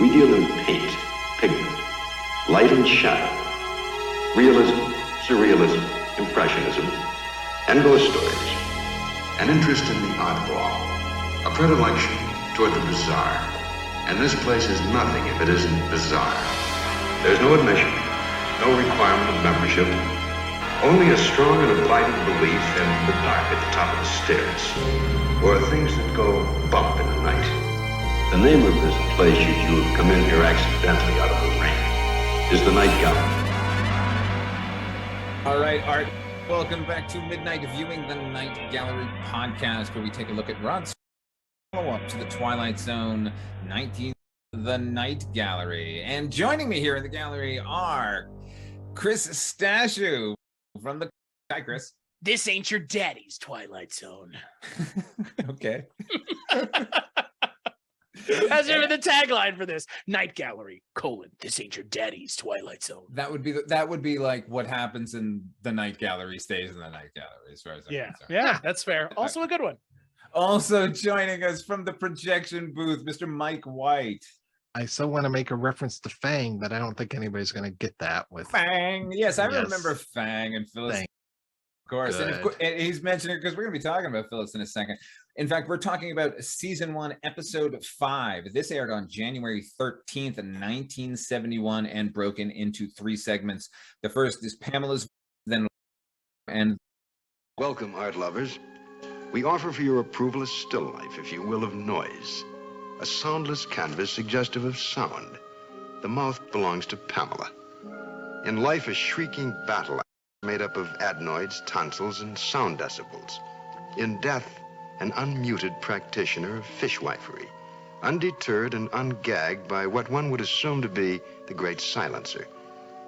We deal in paint, pigment, light and shadow, realism, surrealism, impressionism, and ghost stories. An interest in the oddball, a predilection toward the bizarre. And this place is nothing if it isn't bizarre. There's no admission, No requirement of membership. only a strong and abiding belief in the dark at the top of the stairs, or things that go bump in the night. The name of this place, should you have come in here accidentally out of the rain, is the Night Gallery. All right, Art. Welcome back to Midnight Viewing, the Night Gallery podcast, where we take a look at Rod's follow-up to the Twilight Zone 19, the Night Gallery. And joining me here in the gallery are Chris Stashu from the... Hi, Chris. This ain't your daddy's Twilight Zone. Okay. That's the tagline for this. Night Gallery, this ain't your daddy's Twilight Zone. That would be like what happens in the Night Gallery stays in the Night Gallery, as far as I'm concerned. Yeah, that's fair. Also a good one. Also joining us from the projection booth, Mr. Mike White. I still want to make a reference to Fang, but I don't think anybody's going to get that with Fang. Yes, I remember Fang and Phyllis. Fang. Of course. And he's mentioning it because we're going to be talking about Phyllis in a second. In fact, we're talking about season 1, episode 5. This aired on January 13th, 1971, and broken into 3 segments. The first is Pamela's, then and Welcome, art lovers. We offer for your approval a still life, if you will, of noise. A soundless canvas suggestive of sound. The mouth belongs to Pamela. In life, a shrieking battle made up of adenoids, tonsils, and sound decibels. In death, an unmuted practitioner of fishwifery, undeterred and ungagged by what one would assume to be the great silencer.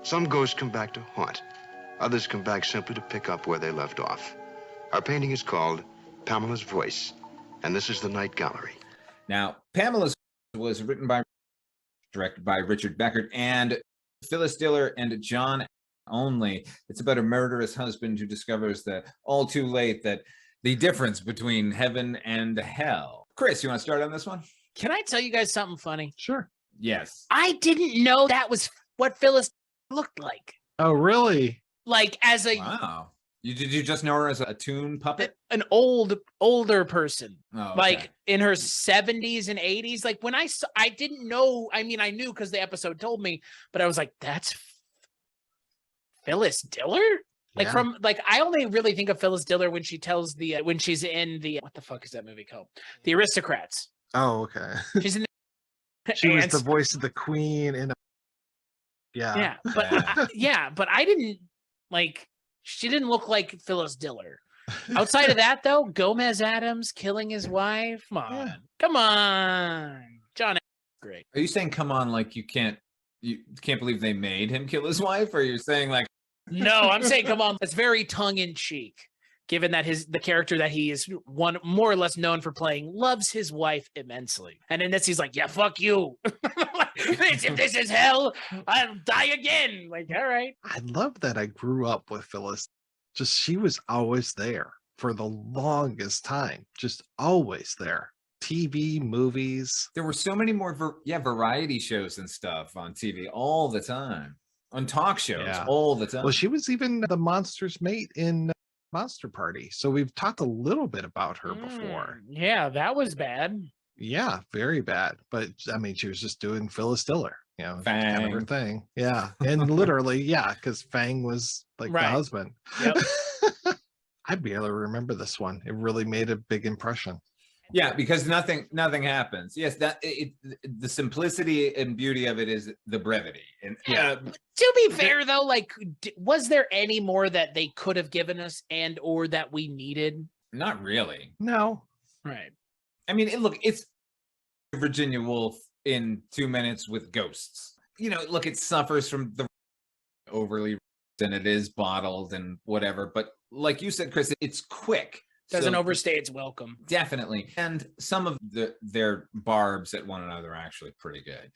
Some ghosts come back to haunt. Others come back simply to pick up where they left off. Our painting is called Pamela's Voice, and this is the Night Gallery. now, Pamela's was written by, directed by Richard Beckert, and Phyllis Diller and John Only. It's about a murderous husband who discovers that all too late that the difference between heaven and hell. Chris, you want to start on this one? Can I tell you guys something funny? Sure. Yes. I didn't know that was what Phyllis looked like. Oh, really? Like as a Wow. Did you just know her as a toon puppet? an older person, Oh, okay. like in her 70s and 80s. Like when I didn't know. I mean, I knew because the episode told me, but I was like, that's Phyllis Diller. Like Yeah. I only really think of Phyllis Diller when she tells when she's in what the fuck is that movie called? The Aristocrats. Oh, okay. She's in She was and- the voice of the queen in a... yeah, but but I didn't she didn't look like Phyllis Diller. Outside of that though, Gomez Adams killing his wife. Come on. John, great. Are you saying come on like you can't believe they made him kill his wife? Or you're saying like No, I'm saying come on. It's very tongue in cheek, given that the character that he is more or less known for playing loves his wife immensely. And in this, he's like, yeah, fuck you. If this is hell, I'll die again. Like, all right. I love that I grew up with Phyllis. Just she was always there for the longest time. Just always there. TV, movies. there were so many more variety shows and stuff on TV all the time. On talk shows all the time. Well, she was even the monster's mate in Monster Party. So we've talked a little bit about her before. Yeah, that was bad. Yeah, very bad. But I mean, she was just doing Phyllis Diller, kind of her Fang. thing. Yeah. And literally, yeah, because Fang was like the Right. husband. Yep. I barely remember this one. It really made a big impression. Yeah, because nothing happens. Yes, the simplicity and beauty of it is the brevity. And To be fair, though, was there any more that they could have given us and or that we needed? not really. No. Right. I mean, it's Virginia Woolf in 2 minutes with ghosts. It suffers from the overly, and it is bottled and whatever. But like you said, Chris, it's quick. Doesn't So- overstay its welcome. Definitely. And some of their barbs at one another are actually pretty good.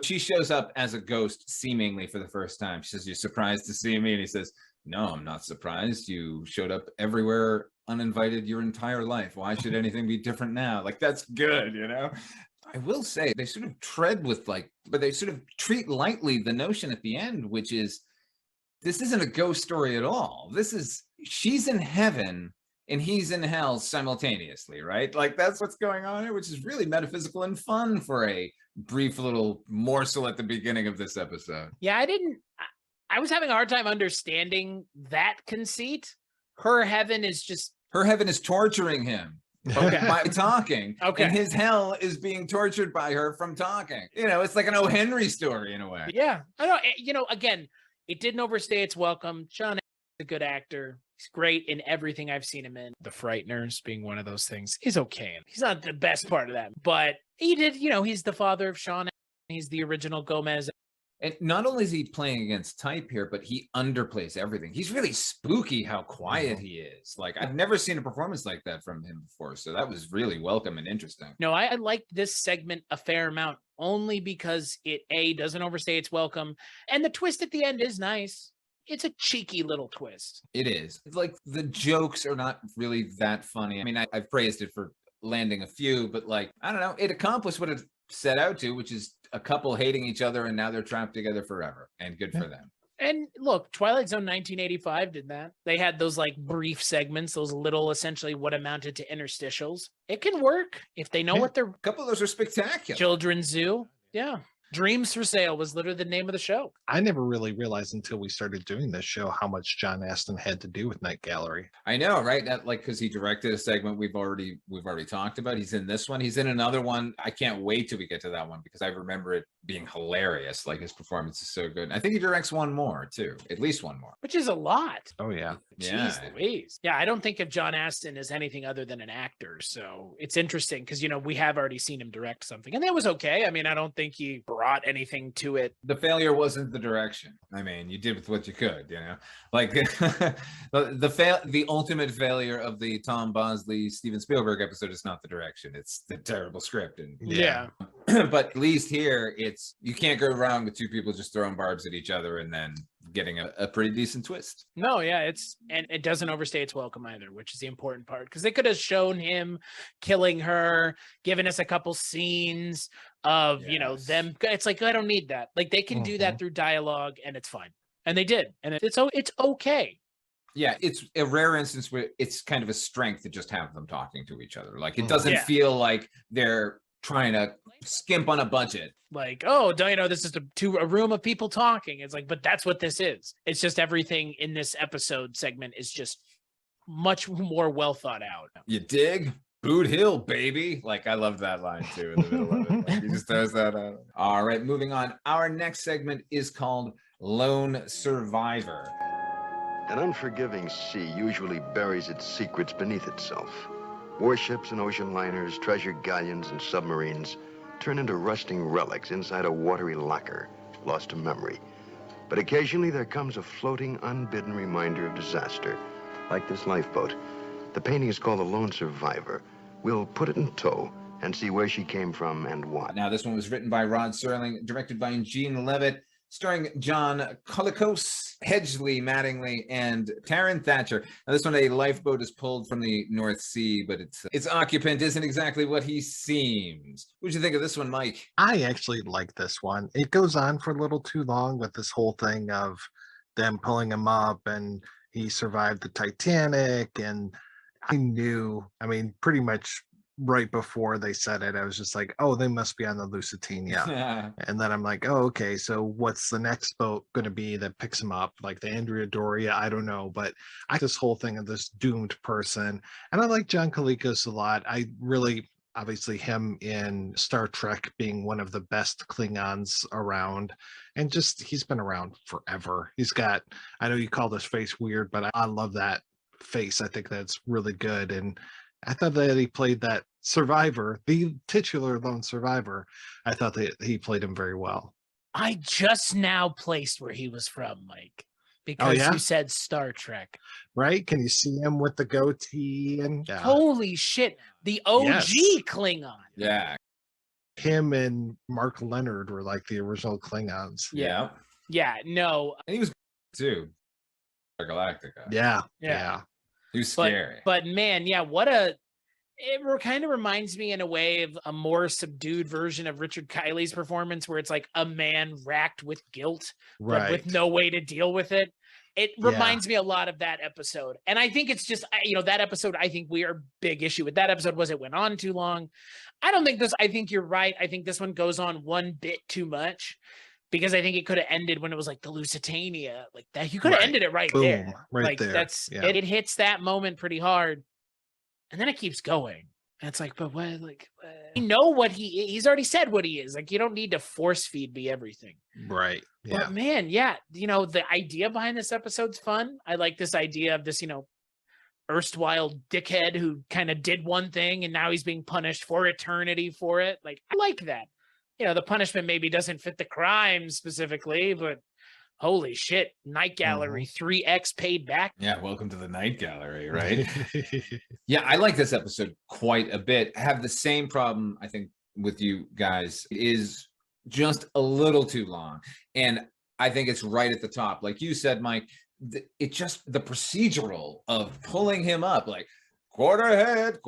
She shows up as a ghost seemingly for the first time. She says, "You're surprised to see me?" And he says, "No, I'm not surprised. You showed up everywhere uninvited your entire life. Why should anything be different now?" Like, that's good, I will say they sort of tread with but they sort of treat lightly the notion at the end, which is this isn't a ghost story at all. This is she's in heaven and he's in hell simultaneously, right? Like that's what's going on here, which is really metaphysical and fun for a brief little morsel at the beginning of this episode. Yeah, I was having a hard time understanding that conceit. Her heaven is torturing him. Okay. By talking. Okay. And his hell is being tortured by her from talking. It's like an O. Henry story in a way. Yeah. I know. Again, it didn't overstay its welcome. John is a good actor. He's great in everything I've seen him in. The Frighteners being one of those things is okay. He's not the best part of that, but he did, he's the father of Sean. He's the original Gomez. And not only is he playing against type here, but he underplays everything. He's really spooky how quiet he is. Like, I've never seen a performance like that from him before. So that was really welcome and interesting. No, I liked this segment a fair amount only because it, doesn't overstay its welcome. And the twist at the end is nice. It's a cheeky little twist. It is. It's like the jokes are not really that funny. I mean, I've praised it for landing a few, but I don't know, it accomplished what it set out to, which is a couple hating each other and now they're trapped together forever, and good for them. And look, Twilight Zone 1985 did that. They had those brief segments, those little essentially what amounted to interstitials. It can work if they know what they're... A couple of those are spectacular. Children's Zoo. Yeah. Dreams for Sale was literally the name of the show. I never really realized until we started doing this show how much John Astin had to do with Night Gallery. I know, right? That because he directed a segment we've already talked about. He's in this one. He's in another one. I can't wait till we get to that one because I remember it being hilarious. His performance is so good. I think he directs one more too, at least one more, which is a lot. Oh yeah. Jeez Louise. Yeah, I don't think of John Astin as anything other than an actor. So it's interesting because we have already seen him direct something, and that was okay. I mean, I don't think he brought anything to it. The failure wasn't the direction. I mean, you did with what you could, the ultimate failure of the Tom Bosley Steven Spielberg episode is not the direction, it's the terrible script. And yeah. But at least here you can't go wrong with two people just throwing barbs at each other and then getting a pretty decent twist. No, yeah, and it doesn't overstay its welcome either, which is the important part, because they could have shown him killing her, given us a couple scenes of them. It's I don't need that. They can do that through dialogue and it's fine, and they did, and it's okay. Yeah, it's a rare instance where it's kind of a strength to just have them talking to each other. It doesn't feel like they're trying to skimp on a budget. This is a room of people talking. It's but that's what this is. It's just everything in this episode segment is just much more well thought out. You dig? Boot Hill, baby. I love that line too in the middle of it. He just throws that out. All right, moving on. Our next segment is called Lone Survivor. An unforgiving sea usually buries its secrets beneath itself. Warships and ocean liners, treasure galleons and submarines turn into rusting relics inside a watery locker, lost to memory. But occasionally there comes a floating, unbidden reminder of disaster, like this lifeboat. The painting is called The Lone Survivor. We'll put it in tow and see where she came from and what. Now, this one was written by Rod Serling, directed by Gene Levitt, starring John Colicos, Hedgley Mattingly, and Taryn Thatcher. Now, this one, a lifeboat is pulled from the North Sea, but its occupant isn't exactly what he seems. What'd you think of this one, Mike? I actually like this one. It goes on for a little too long with this whole thing of them pulling him up and he survived the Titanic. And I knew, pretty much right before they said it, I was just oh, they must be on the Lusitania. And then I'm oh, okay, so what's the next boat going to be that picks him up? The Andrea Doria? I don't know. But this whole thing of this doomed person. And I like John Colicos a lot. I really, obviously him in Star Trek being one of the best Klingons around. And just, he's been around forever. He's got, I know you call this face weird, but I love that face. I think that's really good. And I thought that he played that survivor, the titular lone survivor. I thought that he played him very well. I just now placed where he was from, Mike, because you said Star Trek. Right? Can you see him with the goatee? And holy shit, the OG Klingon. Yeah. Him and Mark Leonard were the original Klingons. Yeah. Yeah, no. And he was too. Galactica. Yeah. Yeah. He was scary. But man, yeah, It kind of reminds me in a way of a more subdued version of Richard Kiley's performance, where it's like a man racked with guilt, but with no way to deal with it. It reminds me a lot of that episode. And I think it's just, that episode, I think we are big issue with that episode was it went on too long. I think you're right. I think this one goes on one bit too much, because I think it could have ended when it was like the Lusitania, like that. You could have ended it right there. Right like there. It hits that moment pretty hard. And then it keeps going. And it's like, but what, like, you know what he's already said what he is. Like, you don't need to force feed me everything. Right. Yeah. But man, the idea behind this episode's fun. I like this idea of this, erstwhile dickhead who kind of did one thing and now he's being punished for eternity for it. Like, I like that. The punishment maybe doesn't fit the crime specifically, but holy shit, Night Gallery 3x paid back. Yeah, welcome to the Night Gallery, right? Yeah, I like this episode quite a bit. I have the same problem, I think, with you guys. It is just a little too long. And I think it's right at the top. Like you said, Mike, the procedural of pulling him up, like quarter ahead,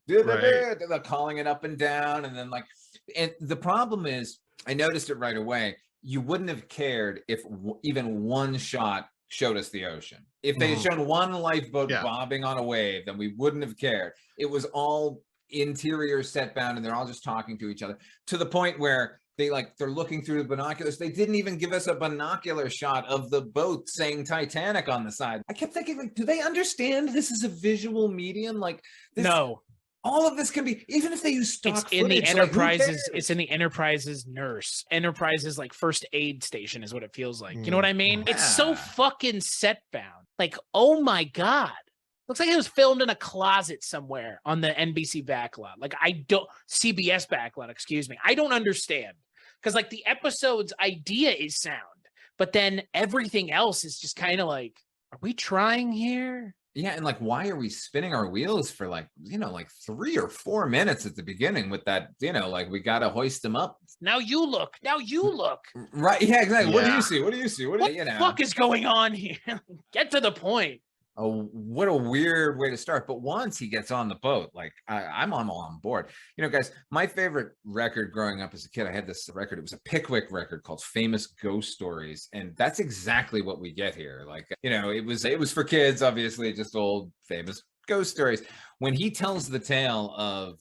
the calling it up and down. And then and the problem is, I noticed it right away. You wouldn't have cared if even one shot showed us the ocean. If they had shown one lifeboat bobbing on a wave, then we wouldn't have cared. It was all interior set bound, and they're all just talking to each other, to the point where they're looking through the binoculars. They didn't even give us a binocular shot of the boat saying Titanic on the side. I kept thinking, like, do they understand this is a visual medium? Like, this, no. All of this can be, even if they use stock it's in footage, the Enterprise's. It's in the Enterprise's nurse. Enterprise's like first aid station is what it feels like. You know what I mean? Yeah. It's so fucking set bound. Like, oh my god, looks like it was filmed in a closet somewhere on the NBC backlot. Like, CBS backlot. Excuse me. I don't understand, because like the episode's idea is sound, but then everything else is just kind of like, are we trying here? Yeah, and like, why are we spinning our wheels for like 3 or 4 minutes at the beginning with that, like, we got to hoist them up. Now you look. Right, yeah, exactly. Yeah. What do you see? What the fuck is going on here? Get to the point. Oh, what a weird way to start. But once he gets on the boat, like, I'm on board. Guys, my favorite record growing up as a kid, I had this record. It was a Pickwick record called Famous Ghost Stories. And that's exactly what we get here. Like, it was for kids, obviously, just old famous ghost stories. When he tells the tale of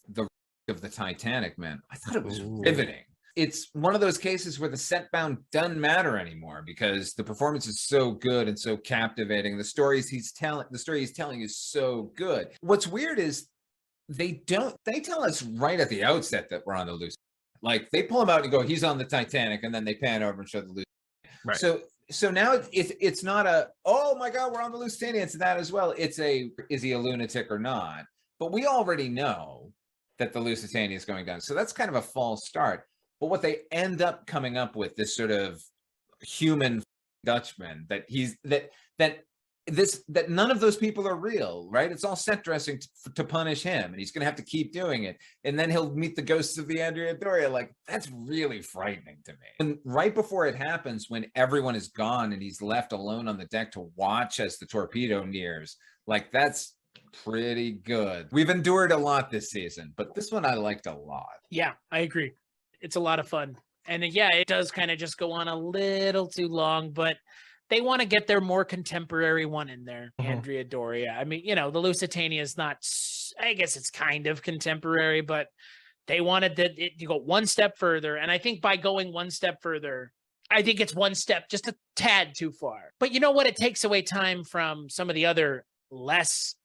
the Titanic, man, I thought it was riveting. It's one of those cases where the set bound doesn't matter anymore, because the performance is so good and so captivating. The story he's telling is so good. What's weird is they tell us right at the outset that we're on the Lusitania. Like, they pull him out and go, he's on the Titanic, and then they pan over and show the Lusitania. Right. So now it's not a, oh my God, we're on the Lusitania. It's that as well. It's is he a lunatic or not? But we already know that the Lusitania is going down. So that's kind of a false start. But what they end up coming up with, this sort of human Dutchman, that none of those people are real, right? It's all set dressing to punish him, and he's going to have to keep doing it. And then he'll meet the ghosts of the Andrea Doria. Like, that's really frightening to me. And right before it happens, when everyone is gone and he's left alone on the deck to watch as the torpedo nears, like, that's pretty good. We've endured a lot this season, but this one I liked a lot. Yeah, I agree. It's a lot of fun. And yeah, it does kind of just go on a little too long, but they want to get their more contemporary one in there, Andrea Doria. I mean, the Lusitania is not, I guess it's kind of contemporary, but they wanted to go one step further. And I think by going one step further, I think it's one step just a tad too far. But you know what? It takes away time from some of the other less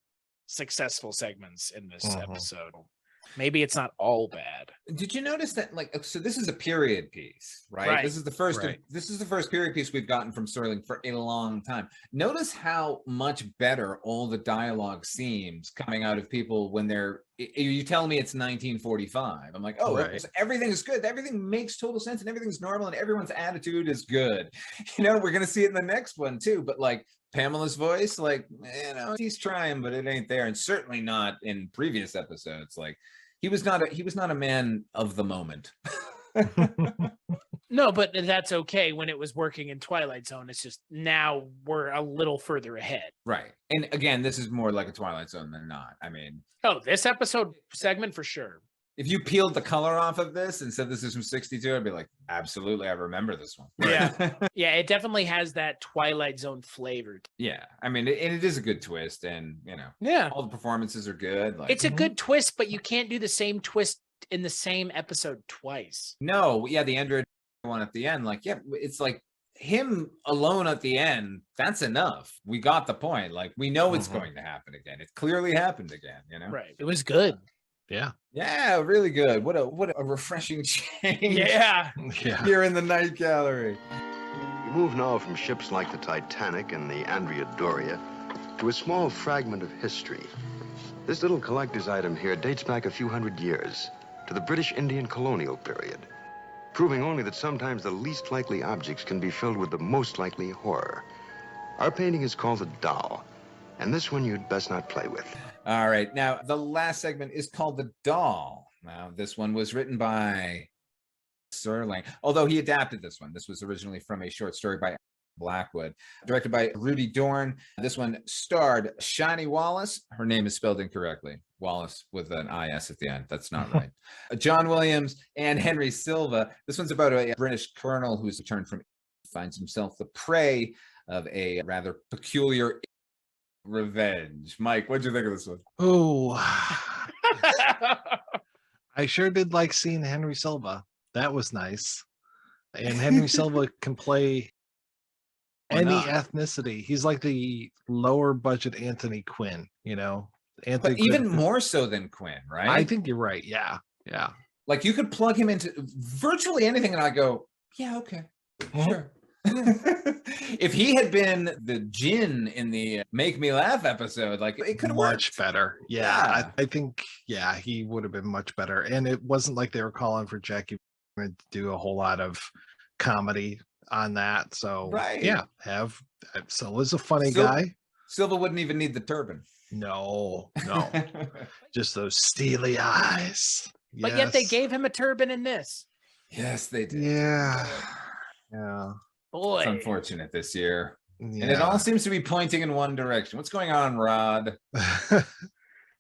successful segments in this episode. Maybe it's not all bad. Did you notice that, like, so this is a period piece, right? This is the first this is the first period piece we've gotten from Serling for a long time. Notice how much better all the dialogue seems coming out of people when you tell me it's 1945. I'm like, oh, everything is good. Everything makes total sense, and everything's normal, and everyone's attitude is good. We're going to see it in the next one too. But like, Pamela's voice, like, he's trying, but it ain't there. And certainly not in previous episodes. Like, he was not a man of the moment. No, but that's okay when it was working in Twilight Zone. It's just now we're a little further ahead. Right. And again, this is more like a Twilight Zone than not. I mean, Oh, this episode segment for sure. if you peeled the color off of this and said this is from 62, I'd be like, absolutely, I remember this one. Yeah. Yeah, it definitely has that Twilight Zone flavor. Yeah. I mean, and it is a good twist, and Yeah. all the performances are good. Like, It's a good twist, but you can't do the same twist in the same episode twice. no, yeah, the Android one at the end, like, yeah, it's like him alone at the end, that's enough. We got the point. Like, we know it's going to happen again. It clearly happened again, Right. It was good. Yeah. Yeah, really good. What a refreshing change. Yeah. Yeah. Here in the Night Gallery. We move now from ships like the Titanic and the Andrea Doria to a small fragment of history. This little collector's item here dates back a few hundred years to the British Indian colonial period, proving only that sometimes the least likely objects can be filled with the most likely horror. Our painting is called The Doll, and this one you'd best not play with. All right. Now, the last segment is called The Doll. Now, this one was written by Serling, although he adapted this one. This was originally from a short story by Blackwood, directed by Rudy Dorn. This one starred Shani Wallace. Her name is spelled incorrectly. Wallace with an IS at the end. That's not right. John Williams and Henry Silva. This one's about a British colonel who's returned from finds himself the prey of a rather peculiar revenge. Mike, what'd you think of this one? Oh, I sure did like seeing Henry Silva. That was nice. And Henry Silva can play Or any not. ethnicity. He's like the lower budget Anthony Quinn, Anthony But even Quinn. more so than Quinn, right? I think you're right. Yeah. Yeah. like you could plug him into virtually anything and I go, yeah, okay, sure. If he had been the Jinn in the Make Me Laugh episode, like it could have Much worked. better. Yeah. I think, he would have been much better. And it wasn't like they were calling for Jackie to do a whole lot of comedy on that. So, Right. yeah, Silva's a funny Sil- guy. Silva wouldn't even need the turban. No, just those steely eyes. But yet they Yes. gave him a turban in this. Yes, they did. Yeah. Yeah. Boy. It's unfortunate this year. Yeah. And it all seems to be pointing in one direction. What's going on, Rod?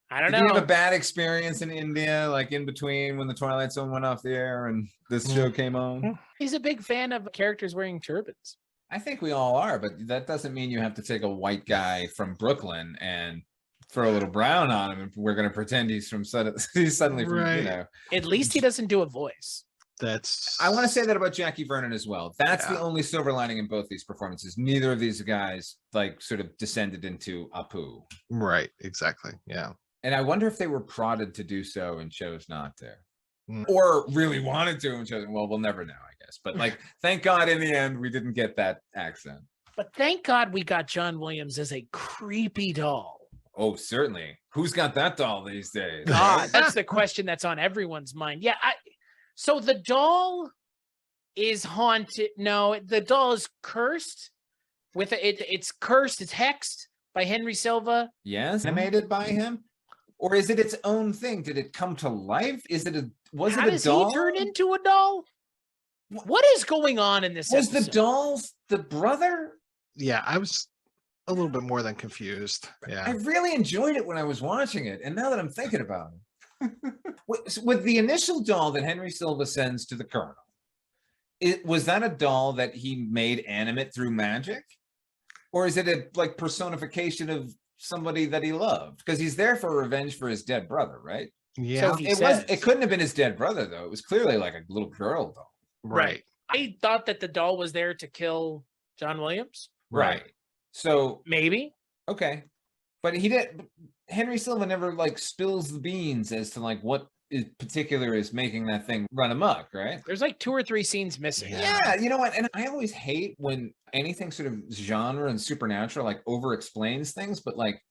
I don't Did you have know. a bad experience in India, like in between when the Twilight Zone went off the air and this show came on? He's a big fan of characters wearing turbans. I think we all are, but that doesn't mean you have to take a white guy from Brooklyn and throw a little brown on him and we're going to pretend he's suddenly from, Right. At least he doesn't do a voice. That's I want to say that about Jackie Vernon as well. That's the Yeah. only silver lining in both these performances. Neither of these guys like sort of descended into Apu. right. Exactly. Yeah. And I wonder if they were prodded to do so and chose not to. Mm. Or really wanted to and chose, well, we'll never know, I guess. But like, thank God in the end, we didn't get that accent. But thank God we got John Williams as a creepy doll. Oh, certainly. Who's got that doll these days? God, that's the question that's on everyone's mind. Yeah. So the doll is haunted. No, the doll is cursed. It's cursed. It's hexed by Henry Silva. Yes, animated by him? Or is it its own thing? Did it come to life? Was How it a does doll? he turn into a doll? What is going on in this Was episode? the dolls the brother? Yeah. I was a little bit more than confused. I Yeah. really enjoyed it when I was watching it. And now that I'm thinking about it, with the initial doll that Henry Silva sends to the Colonel, was that a doll that he made animate through magic? Or is it a like personification of somebody that he loved? Because he's there for revenge for his dead brother, right? Yeah. he it says. couldn't have been his dead brother, though. It was clearly like a little girl doll. right. I thought that the doll was there to kill John Williams. Right. So, Maybe. okay. But Henry Silva never like spills the beans as to like what in particular is making that thing run amok, right? There's like 2 or 3 scenes missing. Yeah, you know what? And I always hate when anything sort of genre and supernatural like over explains things, but like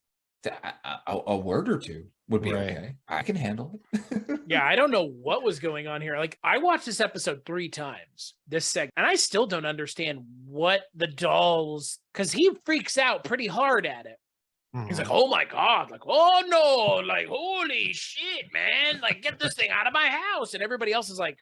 a word or two would be Right. okay. I can handle it. Yeah, I don't know what was going on here. Like, I watched this episode 3 times, this segment, and I still don't understand what the dolls, because he freaks out pretty hard at it. He's like, oh my God, like, oh no, like, holy shit, man, like, get this thing out of my house. And everybody else is like,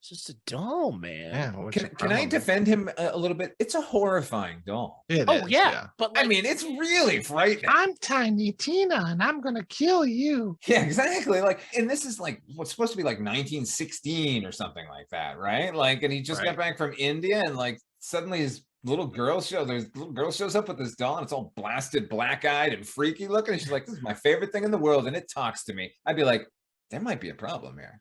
It's just a doll, man. Yeah, what's your Can I problem? defend him a little bit? It's a horrifying doll. It Oh is, yeah, but like, I mean, it's really frightening. I'm Tiny Tina, and I'm gonna kill you. Yeah, exactly. Like, and this is like what's supposed to be like 1916 or something like that, right? Like, and he just got back from India, and like suddenly his little girl shows up with this doll, and it's all blasted, black-eyed, and freaky looking. And she's like, "This is my favorite thing in the world," and it talks to me. I'd be like, there might be a problem here.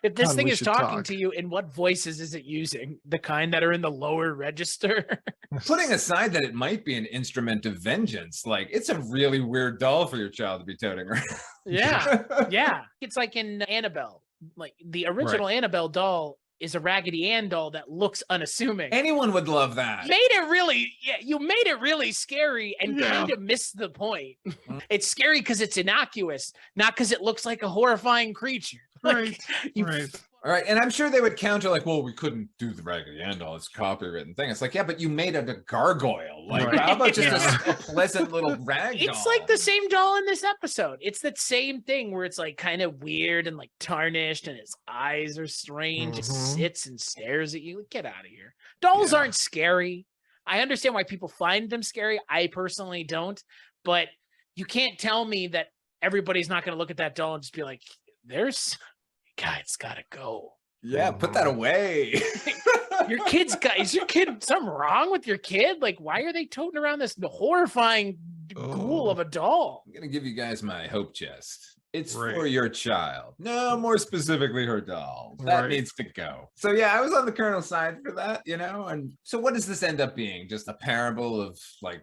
if this Tom, thing we is should talking talk. to you, in what voices is it using? The kind that are in the lower register? Putting aside that it might be an instrument of vengeance, like it's a really weird doll for your child to be toting around. Yeah, yeah. It's like in Annabelle. Like the original Annabelle doll is a Raggedy Ann doll that looks unassuming. Anyone would love that. You made it really scary and kind of missed the point. It's scary because it's innocuous, not because it looks like a horrifying creature. Like, All right, and I'm sure they would counter like, well, we couldn't do the Raggedy Ann doll. It's a copywritten thing. It's like, yeah, but you made it a gargoyle. Like, how about just a pleasant little rag doll? It's like the same doll in this episode. It's that same thing where it's like kind of weird and like tarnished and its eyes are strange. It sits and stares at you. Get out of here. Dolls aren't scary. I understand why people find them scary. I personally don't. But you can't tell me that everybody's not going to look at that doll and just be like, God, it's gotta go. Yeah, put that away. Is your kid something wrong with your kid? Like, why are they toting around this horrifying ghoul of a doll? I'm gonna give you guys my hope chest. It's for your child. No, more specifically her doll. That needs to go. So yeah, I was on the Colonel's side for that, you know. And so what does this end up being? Just a parable of like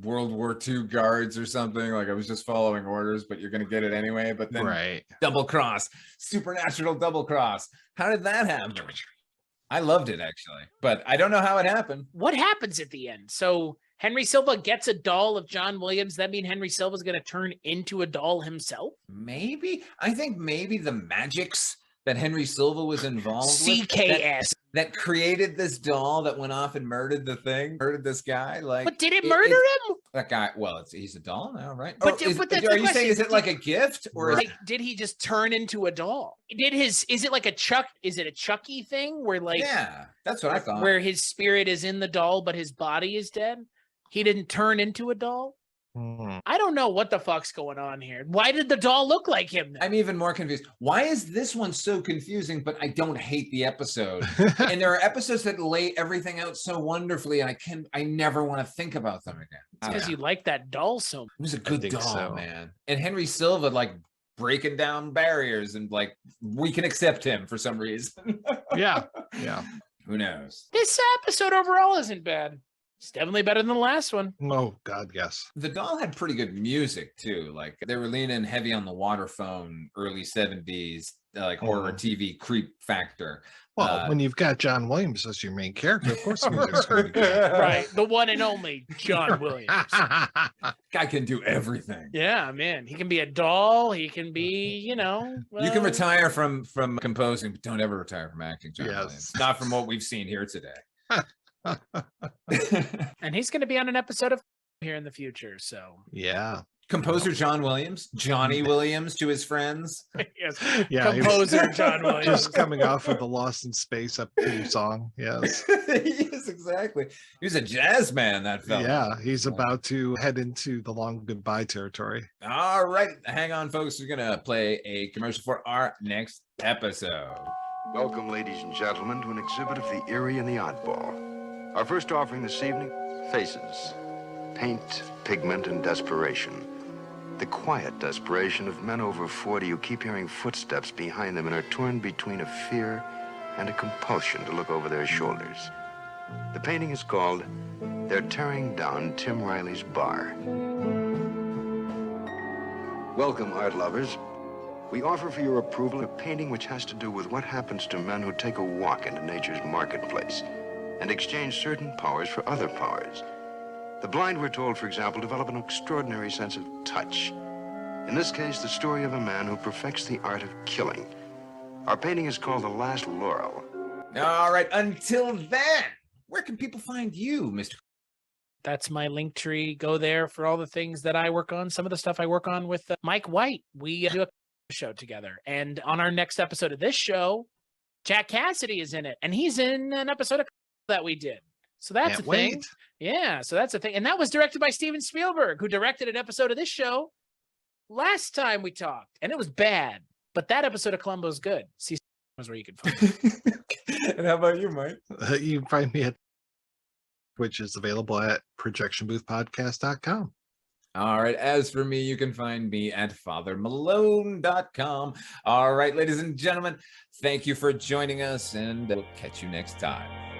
World War II guards or something? Like I was just following orders, but you're gonna get it anyway. But then double cross, supernatural double cross. How did that happen? I loved it actually, but I don't know how it happened. What happens at the end? So Henry Silva gets a doll of John Williams. That mean Henry Silva's gonna turn into a doll himself? Maybe. I think maybe the magics that Henry Silva was involved with. CKS. That created this doll that went off and murdered this guy. Like, but did it murder him? That guy. Well, he's a doll now, right? But, are you saying is it like a gift or did he just turn into a doll? Is it like a Chucky thing where like that's what I thought. Where his spirit is in the doll but his body is dead? He didn't turn into a doll? I don't know what the fuck's going on here. Why did the doll look like him then? I'm even more confused. Why is this one so confusing, but I don't hate the episode? And there are episodes that lay everything out so wonderfully, and I never want to think about them again. It's because you like that doll so much. It was a good doll, man. And Henry Silva, like, breaking down barriers, and like, we can accept him for some reason. Yeah. Who knows? This episode overall isn't bad. It's definitely better than the last one. Oh, God, yes. The doll had pretty good music, too. Like, they were leaning heavy on the waterphone, early 70s, like horror TV creep factor. Well, when you've got John Williams as your main character, of course the music's going to be good. Right. The one and only John Williams. Guy can do everything. Yeah, man. He can be a doll. He can be, you can retire from composing, but don't ever retire from acting, John Williams. Not from what we've seen here today. And he's going to be on an episode of here in the future, so yeah. Composer John Williams, Johnny Williams to his friends. Yes. Yeah, composer John Williams, just coming off of the Lost in Space theme song. Yes. Yes, exactly. He was a jazz man, that fella. Yeah, he's about to head into the long goodbye territory. All right, hang on, folks. We're gonna play a commercial for our next episode. Welcome, ladies and gentlemen, to an exhibit of the eerie and the oddball. Our first offering this evening, Faces. Paint, pigment, and desperation. The quiet desperation of men over 40 who keep hearing footsteps behind them and are torn between a fear and a compulsion to look over their shoulders. The painting is called They're Tearing Down Tim Riley's Bar. Welcome, art lovers. We offer for your approval a painting which has to do with what happens to men who take a walk into nature's marketplace and exchange certain powers for other powers. The blind, we're told, for example, develop an extraordinary sense of touch. In this case, the story of a man who perfects the art of killing. Our painting is called The Last Laurel. All right, until then, where can people find you, Mr. That's my link tree. Go there for all the things that I work on. Some of the stuff I work on with Mike White. We do a show together. And on our next episode of this show, Jack Cassidy is in it, and he's in an episode of that we did. So that's Can't a thing. wait. Yeah, so that's a thing. And that was directed by Steven Spielberg, who directed an episode of this show last time we talked, and it was bad. But that episode of Columbo is good. See, is where you can find it. And how about you, Mike? You can find me at, which is available at projectionboothpodcast.com. All right. As for me, you can find me at fathermalone.com. All right, ladies and gentlemen, thank you for joining us, and we'll catch you next time.